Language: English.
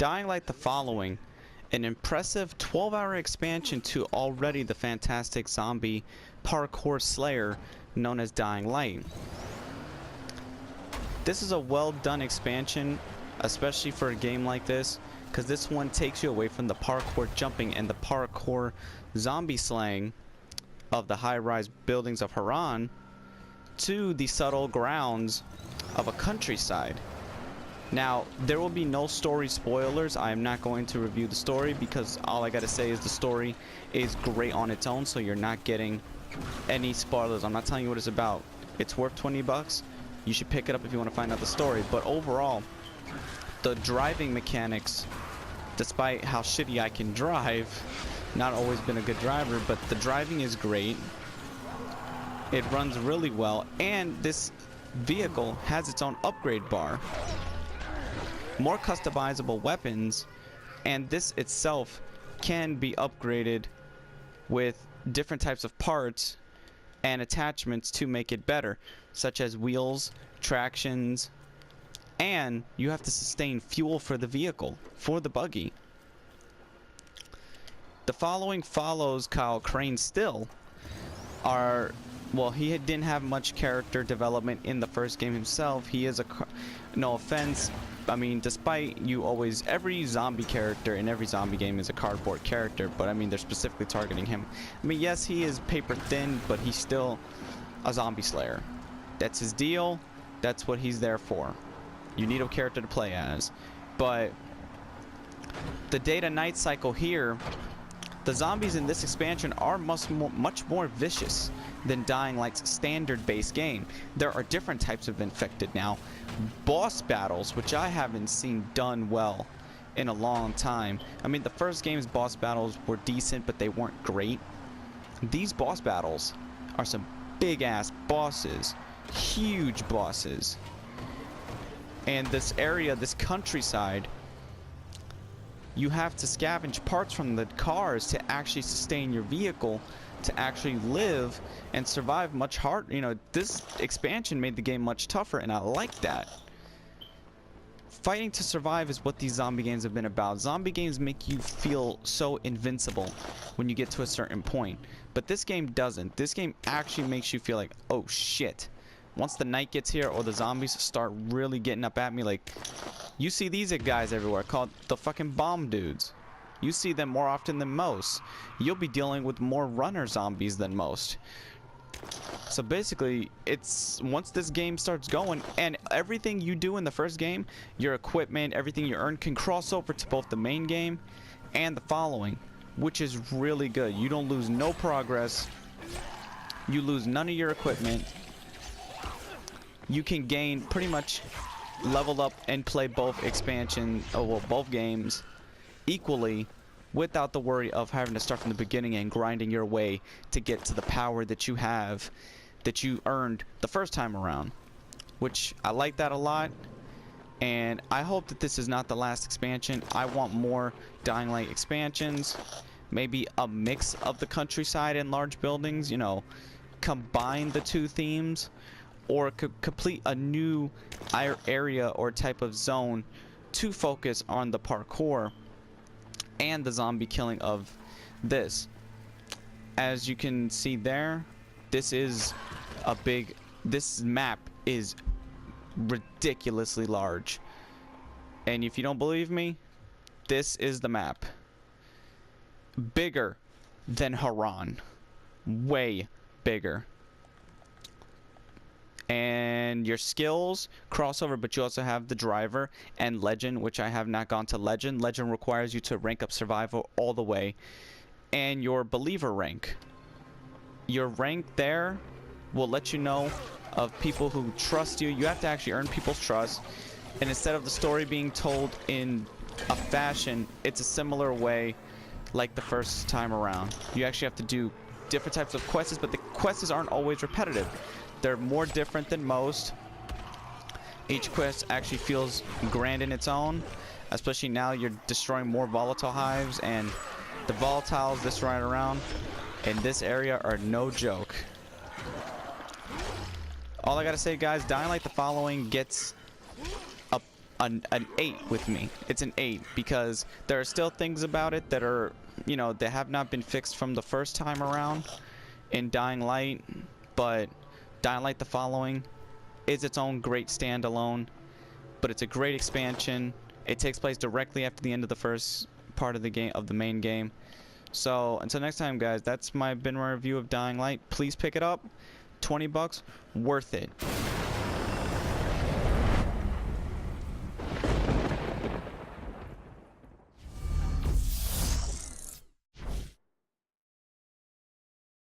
Dying Light the Following, an impressive 12-hour expansion to already the fantastic zombie parkour slayer known as Dying Light. This is a well done expansion, especially for a game like this, because this one takes you away from the parkour jumping and the parkour zombie slaying of the high-rise buildings of Haran to the subtle grounds of a countryside. Now, there will be no story spoilers. I am not going to review the story because all I gotta say is the story is great on its own, so you're not getting any spoilers. I'm not telling you what it's about. It's worth 20 bucks. You should pick it up if you want to find out the story. But overall, the driving mechanics, despite how shitty I can drive, not always been a good driver, but the driving is great. It runs really well, and this vehicle has its own upgrade bar, more customizable weapons, and this itself can be upgraded with different types of parts and attachments to make it better, such as wheels, tractions, and you have to sustain fuel for the vehicle, for the buggy. The following follows Kyle Crane still. Well, he didn't have much character development in the first game himself. He is no offense, I mean, despite every zombie character in every zombie game is a cardboard character, but I mean, they're specifically targeting him. I mean, yes, he is paper thin, but he's still a zombie slayer. That's his deal. That's what he's there for. You need a character to play as. But the day to night cycle here, the zombies in this expansion are much more vicious than Dying Light's standard base game. There are different types of infected now. Boss battles, which I haven't seen done well in a long time. I mean, the first game's boss battles were decent, but they weren't great. These boss battles are some big ass bosses, huge bosses. And this area, this countryside, you have to scavenge parts from the cars to actually sustain your vehicle, to actually live and survive much harder. You know, this expansion made the game much tougher, and I like that. Fighting to survive is what these zombie games have been about. Zombie games make you feel so invincible when you get to a certain point, but this game doesn't. This game actually makes you feel like, oh shit. Once the night gets here or the zombies start really getting up at me, like, you see these guys everywhere called the fucking bomb dudes. You see them more often than most. You'll be dealing with more runner zombies than most. So basically, it's once this game starts going, and everything you do in the first game, your equipment, everything you earn can cross over to both the main game and the following, which is really good. You don't lose no progress. You lose none of your equipment. You can gain pretty much level up and play both both games equally without the worry of having to start from the beginning and grinding your way to get to the power that you have, that you earned the first time around, which I like that a lot. And I hope that this is not the last expansion. I want more Dying Light expansions, maybe a mix of the countryside and large buildings, you know, combine the two themes, or complete a new area or type of zone to focus on the parkour and the zombie killing of this. As you can see there, this map is ridiculously large. And if you don't believe me, this is the map. Bigger than Haran. Way bigger. And your skills crossover, but you also have the driver and legend, which I have not gone to legend. Legend requires you to rank up survival all the way. And your believer rank. Your rank there will let you know of people who trust you. You have to actually earn people's trust. And instead of the story being told in a fashion, it's a similar way like the first time around. You actually have to do different types of quests, but the quests aren't always repetitive. They're more different than most. Each quest actually feels grand in its own, especially now you're destroying more volatile hives, and the volatiles this ride around in this area are no joke. All I gotta say, guys, Dying Light the Following gets a an 8 with me. It's an 8 because there are still things about it that are, you know, that have not been fixed from the first time around in Dying Light, but Dying Light the Following is its own great standalone, but it's a great expansion. It takes place directly after the end of the first part of the game, of the main game. So until next time, guys, that's my review of Dying Light. Please pick it up. $20, worth it.